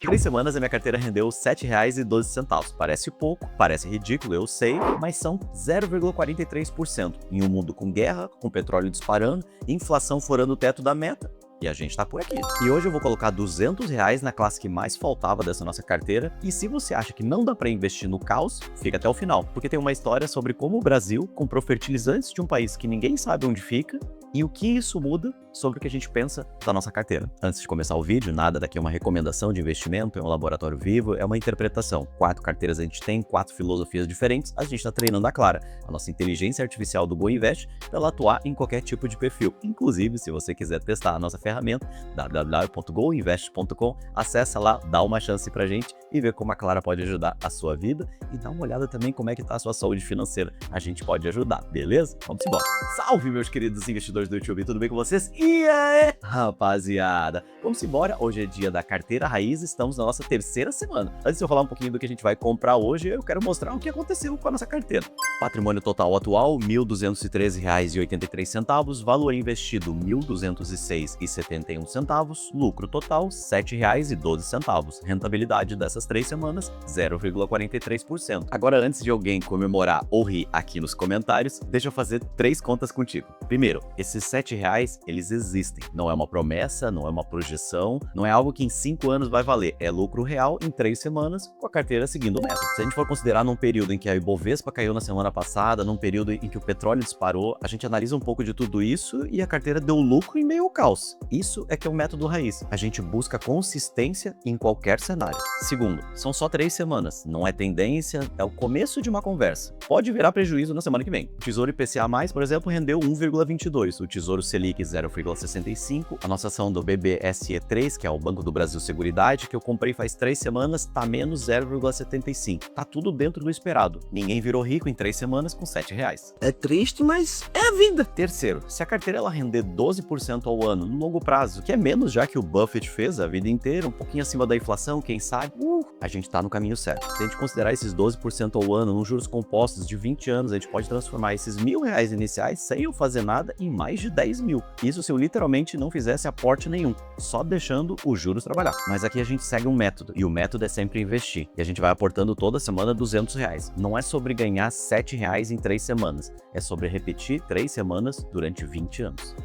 Em 3 semanas, a minha carteira rendeu R$ 7,12. Parece pouco, parece ridículo, eu sei, mas são 0,43%. Em um mundo com guerra, com petróleo disparando, inflação furando o teto da meta, e a gente tá por aqui. E hoje eu vou colocar R$ 200 na classe que mais faltava dessa nossa carteira. E se você acha que não dá para investir no caos, fica até o final, porque tem uma história sobre como o Brasil comprou fertilizantes de um país que ninguém sabe onde fica e o que isso muda sobre o que a gente pensa da nossa carteira. Antes de começar o vídeo, nada daqui é uma recomendação de investimento, é um laboratório vivo, é uma interpretação. 4 carteiras a gente tem, 4 filosofias diferentes, a gente está treinando a Clara, a nossa inteligência artificial do GoInvest, para ela atuar em qualquer tipo de perfil. Inclusive, se você quiser testar a nossa ferramenta, www.goinvest.com, acessa lá, dá uma chance pra gente e vê como a Clara pode ajudar a sua vida e dá uma olhada também como é que tá a sua saúde financeira. A gente pode ajudar, beleza? Vamos embora. Salve, meus queridos investidores do YouTube, tudo bem com vocês? E aí, rapaziada? Vamos embora, hoje é dia da carteira raiz, estamos na nossa 3ª semana. Antes de eu falar um pouquinho do que a gente vai comprar hoje, eu quero mostrar o que aconteceu com a nossa carteira. Patrimônio total atual, R$ 1.213,83, valor investido R$ 1.206,71, lucro total R$ 7,12, rentabilidade dessas 3 semanas 0,43%. Agora, antes de alguém comemorar ou rir aqui nos comentários, deixa eu fazer 3 contas contigo. Primeiro, esses R$ 7,00, eles existem. Não é uma promessa, não é uma projeção, não é algo que em 5 anos vai valer. É lucro real em 3 semanas com a carteira seguindo o método. Se a gente for considerar num período em que a Ibovespa caiu na semana passada, num período em que o petróleo disparou, a gente analisa um pouco de tudo isso e a carteira deu lucro em meio ao caos. Isso é que é o método raiz. A gente busca consistência em qualquer cenário. Segundo, são só 3 semanas. Não é tendência, é o começo de uma conversa. Pode virar prejuízo na semana que vem. O Tesouro IPCA+, por exemplo, rendeu 1,22. O Tesouro Selic 0,65. A nossa ação do BBSE3, que é o Banco do Brasil Seguridade, que eu comprei faz 3 semanas, tá menos 0,75. Tá tudo dentro do esperado. Ninguém virou rico em 3 semanas com R$ 7,00. É triste, mas é a vida. Terceiro, se a carteira ela render 12% ao ano no longo prazo, que é menos já que o Buffett fez a vida inteira, um pouquinho acima da inflação, quem sabe, a gente tá no caminho certo. Se a gente considerar esses 12% ao ano nos juros compostos de 20 anos, a gente pode transformar esses R$ 1.000 iniciais sem eu fazer nada em mais de 10 mil. Isso se eu literalmente não fizesse aporte nenhum, só deixando os juros trabalhar. Mas aqui a gente segue um método, e o método é sempre investir. E a gente vai aportando toda semana R$ 200. Não é sobre ganhar R$ 7,00 em 3 semanas, é sobre repetir 3 semanas durante 20 anos.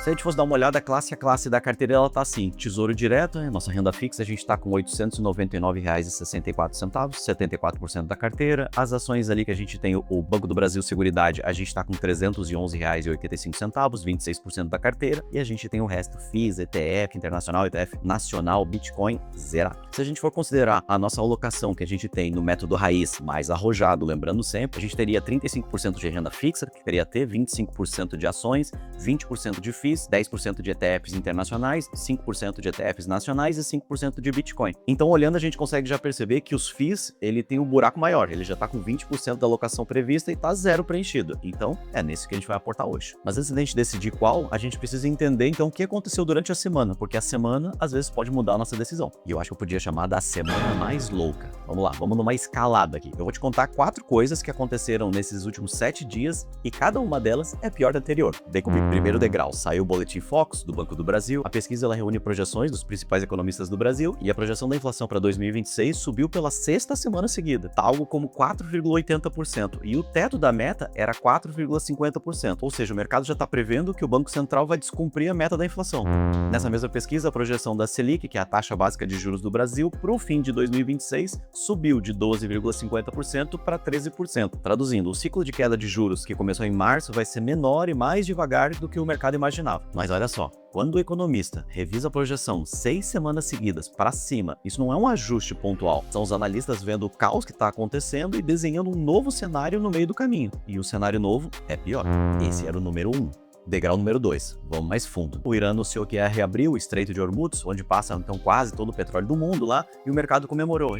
Se a gente fosse dar uma olhada classe a classe da carteira, ela tá assim: Tesouro Direto, nossa renda fixa, a gente tá com R$ 899,64, 74% da carteira. As ações ali que a gente tem, o Banco do Brasil Seguridade, a gente tá com R$ 311,85, 26% da carteira. E a gente tem o resto, FIIs, ETF internacional, ETF nacional, Bitcoin, zerado. Se a gente for considerar a nossa alocação que a gente tem no método raiz mais arrojado, lembrando sempre, a gente teria 35% de renda fixa, que queria ter 25% de ações, 20% de FIIs, 10% de ETFs internacionais, 5% de ETFs nacionais e 5% de Bitcoin. Então, olhando, a gente consegue já perceber que os FIIs, ele tem um buraco maior, ele já tá com 20% da alocação prevista e tá 0 preenchido. Então, é nesse que a gente vai aportar hoje. Mas antes da gente decidir qual, a gente precisa entender, então, o que aconteceu durante a semana, porque a semana, às vezes, pode mudar a nossa decisão. E eu acho que eu podia chamar da semana mais louca. Vamos lá, vamos numa escalada aqui. Eu vou te contar 4 coisas que aconteceram nesses últimos 7 dias e cada uma delas é pior da anterior. Daí comigo, primeiro degrau, saiu o Boletim Focus do Banco do Brasil. A pesquisa ela reúne projeções dos principais economistas do Brasil e a projeção da inflação para 2026 subiu pela 6ª semana seguida, tá algo como 4,80%, e o teto da meta era 4,50%, ou seja, o mercado já está prevendo que o Banco Central vai descumprir a meta da inflação. Nessa mesma pesquisa, a projeção da Selic, que é a taxa básica de juros do Brasil, para o fim de 2026 subiu de 12,50% para 13%. Traduzindo, o ciclo de queda de juros que começou em março vai ser menor e mais devagar do que o mercado imaginava. Mas olha só, quando o economista revisa a projeção 6 semanas seguidas para cima, isso não é um ajuste pontual. São os analistas vendo o caos que está acontecendo e desenhando um novo cenário no meio do caminho. E o cenário novo é pior. Esse era o número 1. Degrau número 2, vamos mais fundo. O Irã anunciou que ia reabrir o Estreito de Hormuz, onde passa então quase todo o petróleo do mundo lá, e o mercado comemorou.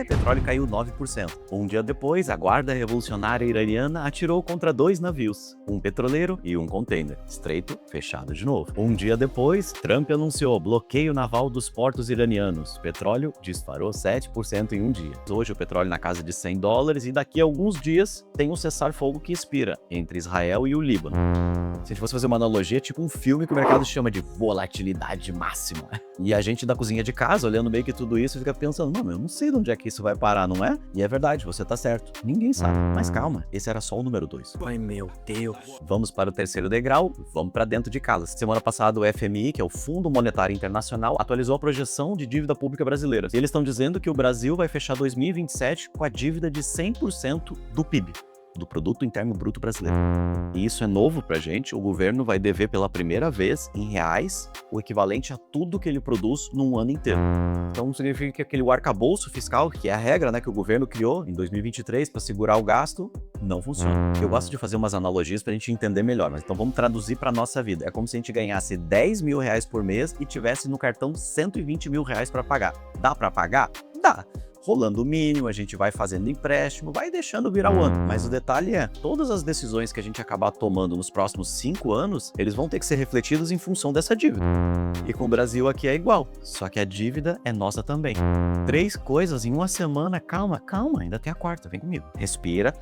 Petróleo caiu 9%. Um dia depois, a Guarda Revolucionária Iraniana atirou contra 2 navios, um petroleiro e um container. Estreito fechado de novo. Um dia depois, Trump anunciou bloqueio naval dos portos iranianos. Petróleo disparou 7% em um dia. Hoje o petróleo na casa de $100 e daqui a alguns dias tem um cessar-fogo que expira entre Israel e o Líbano. Se a gente fosse fosse fazer uma analogia, é tipo um filme que o mercado chama de volatilidade máxima. E a gente da cozinha de casa, olhando meio que tudo isso, fica pensando, mano, eu não sei de onde é que isso vai parar, não é? E é verdade, você tá certo. Ninguém sabe. Mas calma, esse era só o número 2. Ai, meu Deus. Vamos para o terceiro degrau, vamos para dentro de casa. Semana passada o FMI, que é o Fundo Monetário Internacional, atualizou a projeção de dívida pública brasileira. E eles estão dizendo que o Brasil vai fechar 2027 com a dívida de 100% do PIB. Do Produto Interno Bruto Brasileiro. E isso é novo pra gente, o governo vai dever pela primeira vez, em reais, o equivalente a tudo que ele produz num ano inteiro. Então significa que aquele arcabouço fiscal, que é a regra, né, que o governo criou em 2023 para segurar o gasto, não funciona. Eu gosto de fazer umas analogias pra gente entender melhor, mas então vamos traduzir pra nossa vida. É como se a gente ganhasse 10 mil reais por mês e tivesse no cartão 120 mil reais pra pagar. Dá pra pagar? Dá. Rolando o mínimo, a gente vai fazendo empréstimo, vai deixando virar o ano. Mas o detalhe é, todas as decisões que a gente acabar tomando nos próximos 5 anos, eles vão ter que ser refletidos em função dessa dívida. E com o Brasil aqui é igual, só que a dívida é nossa também. 3 coisas em uma semana, calma, ainda tem a quarta, vem comigo. Respira.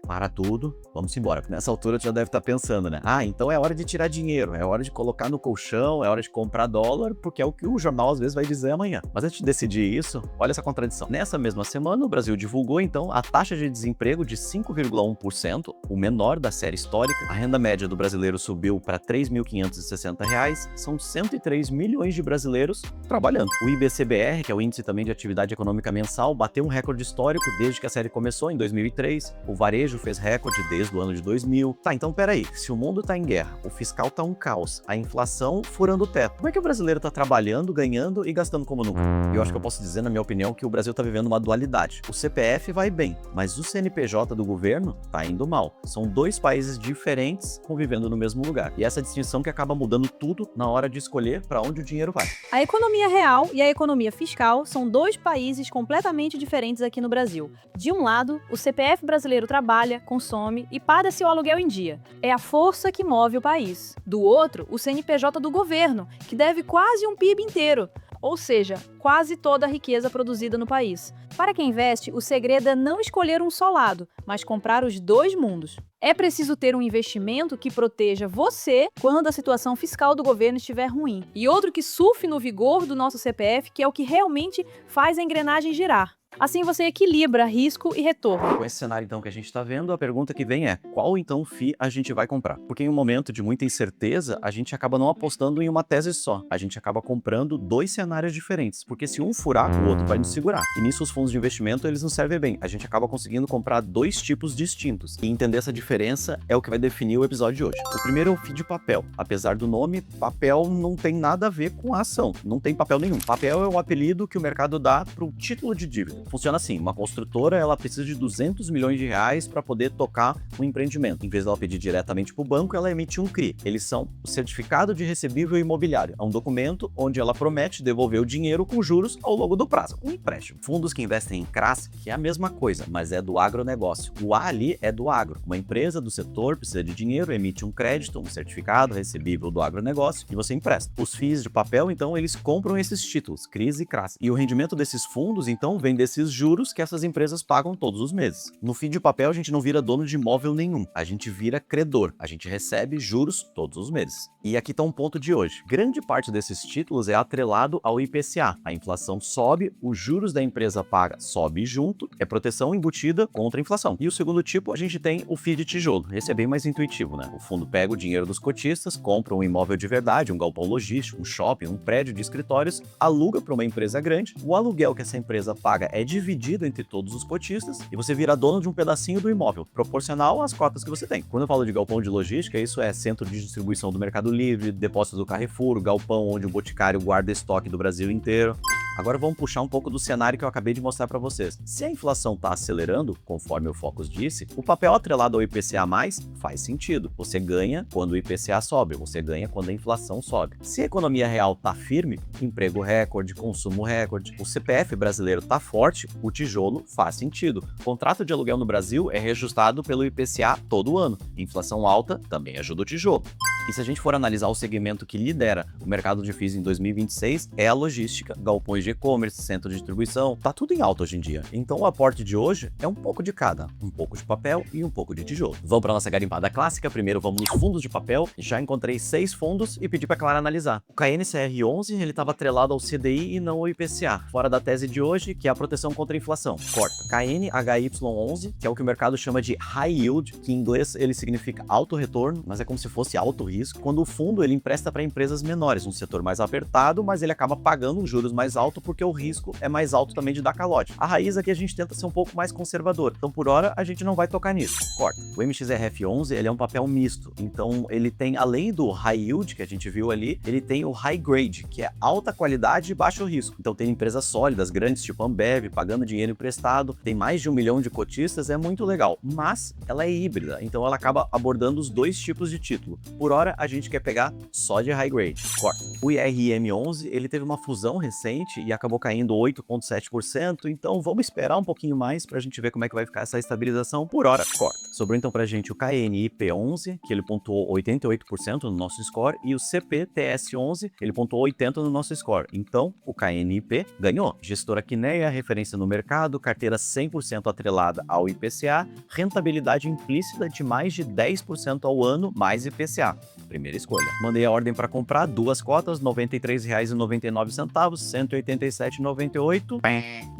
Para tudo, vamos embora. Porque nessa altura tu já deve estar pensando, né? Ah, então é hora de tirar dinheiro, é hora de colocar no colchão, é hora de comprar dólar, porque é o que o jornal às vezes vai dizer amanhã. Mas antes de decidir isso, olha essa contradição. Nessa mesma semana, o Brasil divulgou, então, a taxa de desemprego de 5,1%, o menor da série histórica. A renda média do brasileiro subiu para R$ 3.560. São 103 milhões de brasileiros trabalhando. O IBCBR, que é o Índice também de Atividade Econômica Mensal, bateu um recorde histórico desde que a série começou, em 2003. O varejo fez recorde desde o ano de 2000. Tá, então peraí, se o mundo tá em guerra, o fiscal tá um caos, a inflação furando o teto, como é que o brasileiro tá trabalhando, ganhando e gastando como nunca? Eu acho que eu posso dizer, na minha opinião, que o Brasil tá vivendo uma dualidade. O CPF vai bem, mas o CNPJ do governo tá indo mal. São 2 países diferentes convivendo no mesmo lugar. E essa distinção que acaba mudando tudo na hora de escolher para onde o dinheiro vai. A economia real e a economia fiscal são 2 países completamente diferentes aqui no Brasil. De um lado, o CPF brasileiro trabalha, consome e paga seu aluguel em dia. É a força que move o país. Do outro, o CNPJ do governo, que deve quase um PIB inteiro, ou seja, quase toda a riqueza produzida no país. Para quem investe, o segredo é não escolher um só lado, mas comprar os 2 mundos. É preciso ter um investimento que proteja você quando a situação fiscal do governo estiver ruim, e outro que surfe no vigor do nosso CPF, que é o que realmente faz a engrenagem girar. Assim você equilibra risco e retorno. Com esse cenário então que a gente está vendo, a pergunta que vem é, qual então FII a gente vai comprar? Porque em um momento de muita incerteza, a gente acaba não apostando em uma tese só. A gente acaba comprando 2 cenários diferentes, porque se um furar, o outro vai nos segurar. E nisso os fundos de investimento, eles não servem bem. A gente acaba conseguindo comprar 2 tipos distintos. E entender essa diferença é o que vai definir o episódio de hoje. O primeiro é o FII de papel. Apesar do nome, papel não tem nada a ver com a ação. Não tem papel nenhum. Papel é o apelido que o mercado dá para o título de dívida. Funciona assim, uma construtora ela precisa de 200 milhões de reais para poder tocar um empreendimento. Em vez dela pedir diretamente para o banco, ela emite um CRI. Eles são o Certificado de Recebível Imobiliário. É um documento onde ela promete devolver o dinheiro com juros ao longo do prazo. Um empréstimo. Fundos que investem em CRAS, que é a mesma coisa, mas é do agronegócio. O A ali é do agro. Uma empresa do setor precisa de dinheiro, emite um crédito, um certificado recebível do agronegócio e você empresta. Os FIIs de papel, então, eles compram esses títulos, CRIs e CRAS. E o rendimento desses fundos, então, vem desses juros que essas empresas pagam todos os meses. No FII de papel, a gente não vira dono de imóvel nenhum. A gente vira credor. A gente recebe juros todos os meses. E aqui está um ponto de hoje. Grande parte desses títulos é atrelado ao IPCA. A inflação sobe, os juros da empresa paga sobe junto, é proteção embutida contra a inflação. E o segundo tipo, a gente tem o FII de tijolo. Esse é bem mais intuitivo, né? O fundo pega o dinheiro dos cotistas, compra um imóvel de verdade, um galpão logístico, um shopping, um prédio de escritórios, aluga para uma empresa grande, o aluguel que essa empresa paga é dividido entre todos os cotistas e você vira dono de um pedacinho do imóvel, proporcional às cotas que você tem. Quando eu falo de galpão de logística, isso é centro de distribuição do Mercado Livre, depósitos do Carrefour, o galpão onde o Boticário guarda estoque do Brasil inteiro. Agora vamos puxar um pouco do cenário que eu acabei de mostrar para vocês. Se a inflação está acelerando, conforme o Focus disse, o papel atrelado ao IPCA+, faz sentido. Você ganha quando o IPCA sobe, você ganha quando a inflação sobe. Se a economia real está firme, emprego recorde, consumo recorde, o CPF brasileiro está forte, o tijolo faz sentido. O contrato de aluguel no Brasil é reajustado pelo IPCA todo ano. Inflação alta também ajuda o tijolo. E se a gente for analisar o segmento que lidera o mercado de FIIs em 2026, é a logística, galpões de e-commerce, centro de distribuição, tá tudo em alta hoje em dia. Então o aporte de hoje é um pouco de cada, um pouco de papel e um pouco de tijolo. Vamos para nossa garimpada clássica. Primeiro vamos nos fundos de papel. Já encontrei 6 fundos e pedi para Clara analisar. O KNCR11, ele estava atrelado ao CDI e não ao IPCA, fora da tese de hoje, que é a proteção contra a inflação. Corta. KNHY11, que é o que o mercado chama de High Yield, que em inglês ele significa alto retorno, mas é como se fosse alto risco, quando o fundo ele empresta para empresas menores, um setor mais apertado, mas ele acaba pagando os juros mais alto porque o risco é mais alto também de dar calote. A raiz aqui a gente tenta ser um pouco mais conservador, então por hora a gente não vai tocar nisso. Corta. O MXRF11 ele é um papel misto, então ele tem, além do High Yield que a gente viu ali, ele tem o High Grade, que é alta qualidade e baixo risco. Então tem empresas sólidas, grandes, tipo Ambev, pagando dinheiro emprestado, tem mais de 1 milhão de cotistas, é muito legal, mas ela é híbrida, então ela acaba abordando os dois tipos de título. Por hora, a gente quer pegar só de High Grade. Corta. O IRM11, ele teve uma fusão recente e acabou caindo 8,7%, então vamos esperar um pouquinho mais pra gente ver como é que vai ficar essa estabilização. Por hora, corta. Sobrou então pra gente o KNIP11, que ele pontuou 88% no nosso score, e o CPTS11, ele pontuou 80% no nosso score. Então, o KNIP ganhou. Gestora Quineia, referência no mercado, carteira 100% atrelada ao IPCA, rentabilidade implícita de mais de 10% ao ano, mais IPCA. Primeira escolha. Mandei a ordem para comprar 2 cotas, R$ 93,99, R$ 187,98.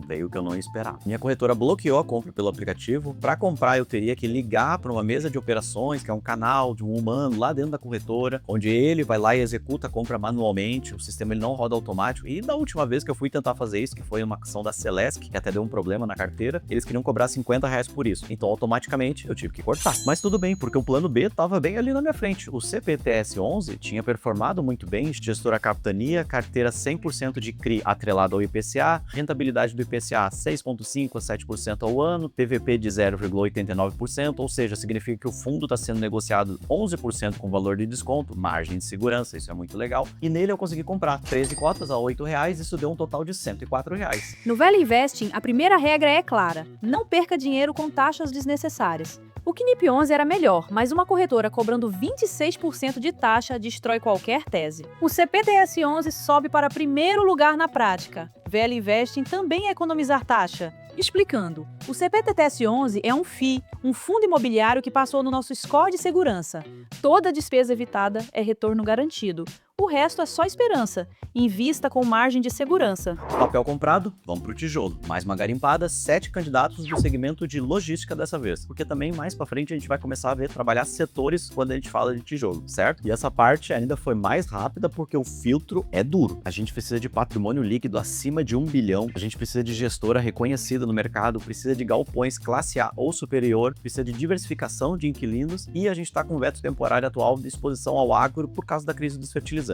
Veio o que eu não esperava. Minha corretora bloqueou a compra pelo aplicativo. Para comprar, eu teria que ligar para uma mesa de operações, que é um canal de um humano lá dentro da corretora, onde ele vai lá e executa a compra manualmente. O sistema ele não roda automático. E da última vez que eu fui tentar fazer isso, que foi uma ação da Celesc, que até deu um problema na carteira, eles queriam cobrar R$ 50 por isso. Então, automaticamente, eu tive que cortar. Mas tudo bem, porque o plano B estava bem ali na minha frente. O CPTS11 tinha performado muito bem, gestora capitania, carteira 100% de CRI atrelado ao IPCA, rentabilidade do IPCA 6,5% a 7% ao ano, PVP de 0,89%, ou seja, significa que o fundo está sendo negociado 11% com valor de desconto, margem de segurança, isso é muito legal. E nele eu consegui comprar 13 cotas a R$ 8,00, isso deu um total de R$ 104,00. No Value Investing, a primeira regra é clara: não perca dinheiro com taxas desnecessárias. O KNIP11 era melhor, mas uma corretora cobrando 26% de taxa destrói qualquer tese. O CPTS11 sobe para primeiro lugar na prática. Value Investing também é economizar taxa. Explicando, o CPTS11 é um FII, um fundo imobiliário que passou no nosso score de segurança. Toda despesa evitada é retorno garantido. O resto é só esperança. Invista com margem de segurança. Papel comprado, vamos pro tijolo. Mais uma garimpada, 7 candidatos do segmento de logística dessa vez. Porque também mais pra frente a gente vai começar a ver trabalhar setores quando a gente fala de tijolo, certo? E essa parte ainda foi mais rápida porque o filtro é duro. A gente precisa de patrimônio líquido acima de 1 bilhão. A gente precisa de gestora reconhecida no mercado, precisa de galpões classe A ou superior, precisa de diversificação de inquilinos e a gente tá com o veto temporário atual de exposição ao agro por causa da crise dos fertilizantes.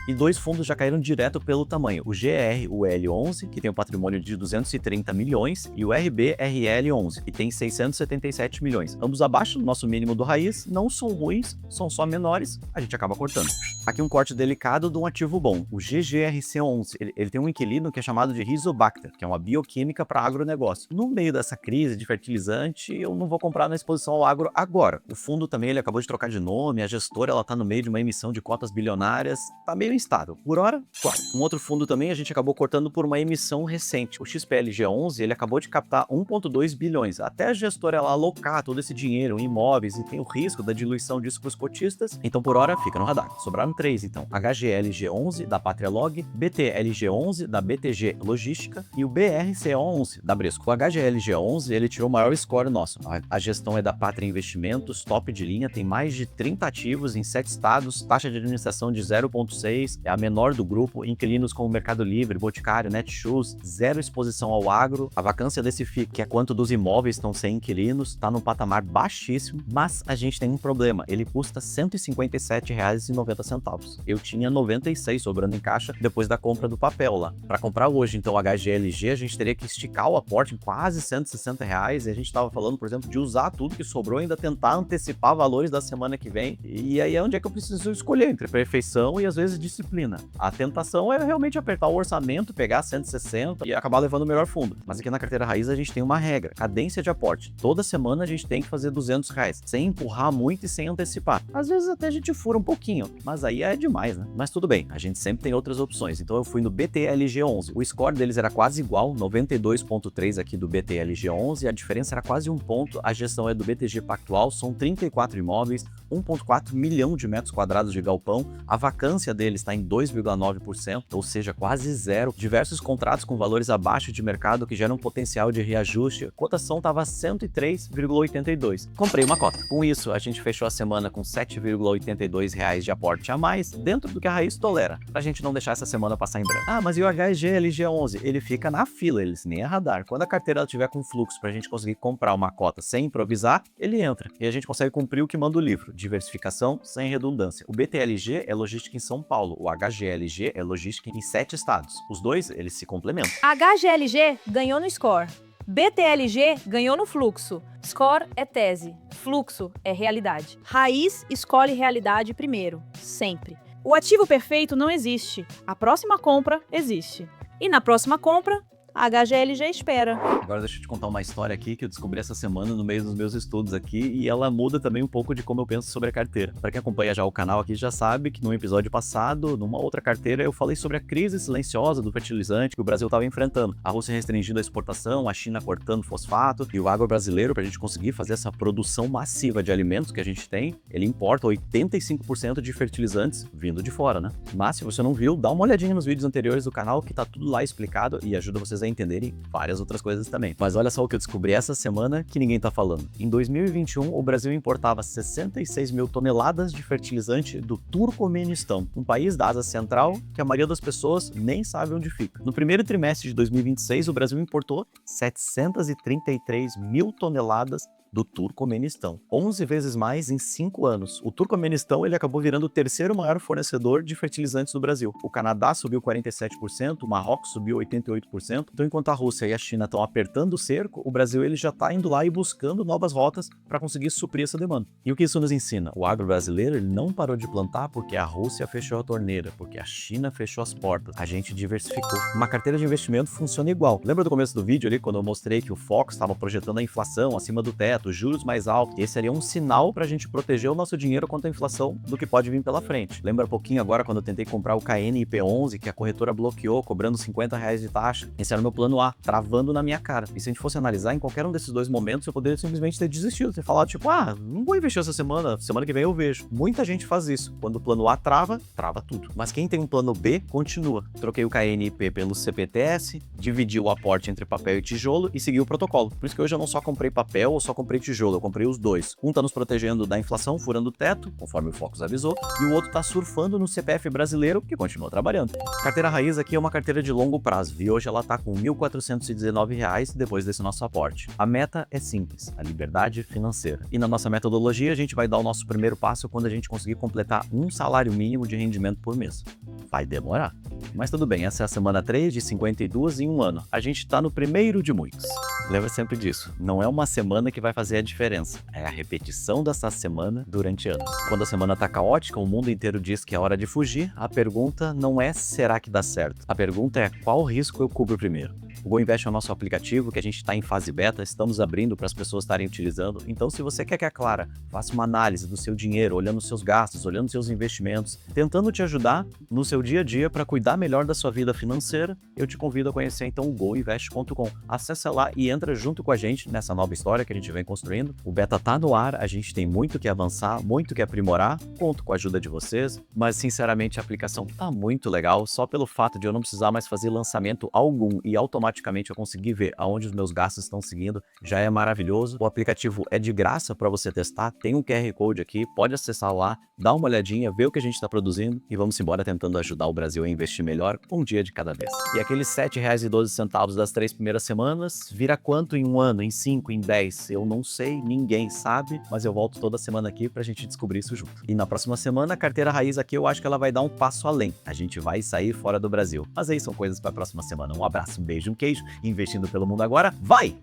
E 2 fundos já caíram direto pelo tamanho, o GRUL11, que tem um patrimônio de 230 milhões, e o RBRL11, que tem 677 milhões. Ambos abaixo do nosso mínimo do raiz, não são ruins, são só menores, a gente acaba cortando. Aqui um corte delicado de um ativo bom, o GGRC11, ele tem um inquilino que é chamado de Rizobacter, que é uma bioquímica para agronegócio. No meio dessa crise de fertilizante, eu não vou comprar na exposição ao agro agora. O fundo também ele acabou de trocar de nome, a gestora ela tá no meio de uma emissão de cotas bilionárias, tá meio instável. Por hora, claro. Um outro fundo também a gente acabou cortando por uma emissão recente. O XPLG11, ele acabou de captar 1,2 bilhões. Até a gestora ela alocar todo esse dinheiro em imóveis e tem o risco da diluição disso para os cotistas. Então, por hora, fica no radar. Sobraram 3, então. HGLG11 da Pátria Log, BTLG11 da BTG Logística e o BRCO11 da Bresco. O HGLG11, ele tirou o maior score nosso. A gestão é da Pátria Investimentos, top de linha, tem mais de 30 ativos em 7 estados, taxa de administração de 0,6, é a menor do grupo, inquilinos como Mercado Livre, Boticário, Netshoes, zero exposição ao agro, a vacância desse FII, que é quanto dos imóveis estão sem inquilinos, está num patamar baixíssimo, mas a gente tem um problema, ele custa R$ 157,90. Eu tinha 96 sobrando em caixa depois da compra do papel lá. Para comprar hoje, então, o HGLG, a gente teria que esticar o aporte em quase R$ 160, e a gente estava falando, por exemplo, de usar tudo que sobrou e ainda tentar antecipar valores da semana que vem, e aí é onde é que eu preciso escolher entre perfeição e às vezes disciplina. A tentação é realmente apertar o orçamento, pegar 160 e acabar levando o melhor fundo. Mas aqui na carteira raiz a gente tem uma regra, cadência de aporte. Toda semana a gente tem que fazer R$200, sem empurrar muito e sem antecipar. Às vezes até a gente fura um pouquinho, mas aí é demais, né? Mas tudo bem, a gente sempre tem outras opções. Então eu fui no BTLG11. O score deles era quase igual, 92.3 aqui do BTLG11, a diferença era quase um ponto. A gestão é do BTG Pactual, são 34 imóveis, 1,4 milhão de metros quadrados de galpão, a vacância deles está em 2,9%, ou seja, quase zero. Diversos contratos com valores abaixo de mercado que geram potencial de reajuste. A cotação estava 103,82. Comprei uma cota. Com isso, a gente fechou a semana com R$7,82 de aporte a mais, dentro do que a raiz tolera, pra gente não deixar essa semana passar em branco. Ah, mas e o HGLG11? Ele fica na fila, eles nem é radar. Quando a carteira tiver com fluxo pra gente conseguir comprar uma cota sem improvisar, ele entra. E a gente consegue cumprir o que manda o livro. Diversificação sem redundância. O BTLG é logística em São Paulo, o HGLG é logística em 7 estados. Os dois, eles se complementam. HGLG ganhou no score. BTLG ganhou no fluxo. Score é tese, fluxo é realidade. Raiz escolhe realidade primeiro, sempre. O ativo perfeito não existe. A próxima compra existe. E na próxima compra, a HGLG espera. Agora deixa eu te contar uma história aqui que eu descobri essa semana no meio dos meus estudos aqui e ela muda também um pouco de como eu penso sobre a carteira. Para quem acompanha já o canal aqui já sabe que no episódio passado, numa outra carteira, eu falei sobre a crise silenciosa do fertilizante que o Brasil estava enfrentando. A Rússia restringindo a exportação, a China cortando fosfato e o agro brasileiro, para a gente conseguir fazer essa produção massiva de alimentos que a gente tem, ele importa 85% de fertilizantes vindo de fora, né? Mas se você não viu, dá uma olhadinha nos vídeos anteriores do canal que tá tudo lá explicado e ajuda vocês a entenderem várias outras coisas também. Mas olha só o que eu descobri essa semana que ninguém tá falando. Em 2021, o Brasil importava 66 mil toneladas de fertilizante do Turcomenistão, um país da Ásia Central que a maioria das pessoas nem sabe onde fica. No primeiro trimestre de 2026, o Brasil importou 733 mil toneladas do Turcomenistão, 11 vezes mais em 5 anos. O Turcomenistão ele acabou virando o terceiro maior fornecedor de fertilizantes do Brasil. O Canadá subiu 47%, o Marrocos subiu 88%. Então, enquanto a Rússia e a China estão apertando o cerco, o Brasil ele já está indo lá e buscando novas rotas para conseguir suprir essa demanda. E o que isso nos ensina? O agro brasileiro ele não parou de plantar porque a Rússia fechou a torneira, porque a China fechou as portas. A gente diversificou. Uma carteira de investimento funciona igual. Lembra do começo do vídeo ali, quando eu mostrei que o Fox estava projetando a inflação acima do teto, juros mais altos? Esse seria um sinal para a gente proteger o nosso dinheiro contra a inflação do que pode vir pela frente. Lembra um pouquinho agora quando eu tentei comprar o KNIP11, que a corretora bloqueou, cobrando R$50 de taxa? Esse era o meu plano A, travando na minha cara. E se a gente fosse analisar, em qualquer um desses dois momentos, eu poderia simplesmente ter desistido, ter falado tipo, não vou investir essa semana que vem eu vejo. Muita gente faz isso. Quando o plano A trava, trava tudo. Mas quem tem um plano B, continua. Troquei o KNIP pelo CPTS, dividi o aporte entre papel e tijolo e segui o protocolo. Por isso que hoje eu não só comprei papel ou só comprei tijolo, eu comprei os dois. Um tá nos protegendo da inflação, furando o teto, conforme o Focus avisou, e o outro tá surfando no CPF brasileiro, que continua trabalhando. Carteira raiz aqui é uma carteira de longo prazo, e hoje ela tá com R$ 1.419 depois desse nosso aporte. A meta é simples, a liberdade financeira. E na nossa metodologia, a gente vai dar o nosso primeiro passo quando a gente conseguir completar um salário mínimo de rendimento por mês. Vai demorar. Mas tudo bem, essa é a semana 3 de 52 em um ano. A gente tá no primeiro de muitos. Lembra sempre disso. Não é uma semana que vai fazer a diferença. É a repetição dessa semana durante anos. Quando a semana tá caótica, o mundo inteiro diz que é hora de fugir. A pergunta não é será que dá certo. A pergunta é qual risco eu cubro primeiro. O GoInvest é o nosso aplicativo que a gente está em fase beta, estamos abrindo para as pessoas estarem utilizando. Então, se você quer que a Clara faça uma análise do seu dinheiro, olhando os seus gastos, olhando os seus investimentos, tentando te ajudar no seu dia a dia para cuidar melhor da sua vida financeira, eu te convido a conhecer então o goinvest.com. Acesse lá e entra junto com a gente nessa nova história que a gente vem construindo. O beta tá no ar, a gente tem muito que avançar, muito que aprimorar, conto com a ajuda de vocês, mas sinceramente a aplicação tá muito legal, só pelo fato de eu não precisar mais fazer lançamento algum e automaticamente eu conseguir ver aonde os meus gastos estão seguindo, já é maravilhoso. O aplicativo é de graça para você testar, tem um QR Code aqui, pode acessar lá, dá uma olhadinha, ver o que a gente está produzindo e vamos embora tentando ajudar o Brasil a investir melhor, um dia de cada vez. E aqueles R$ 7,12 das 3 primeiras semanas, vira quanto em um ano, em 5, em 10? Eu não sei, ninguém sabe, mas eu volto toda semana aqui pra gente descobrir isso junto. E na próxima semana, a carteira raiz aqui eu acho que ela vai dar um passo além. A gente vai sair fora do Brasil. Mas aí são coisas para a próxima semana. Um abraço, um beijo, um queijo. Investindo pelo mundo agora, vai!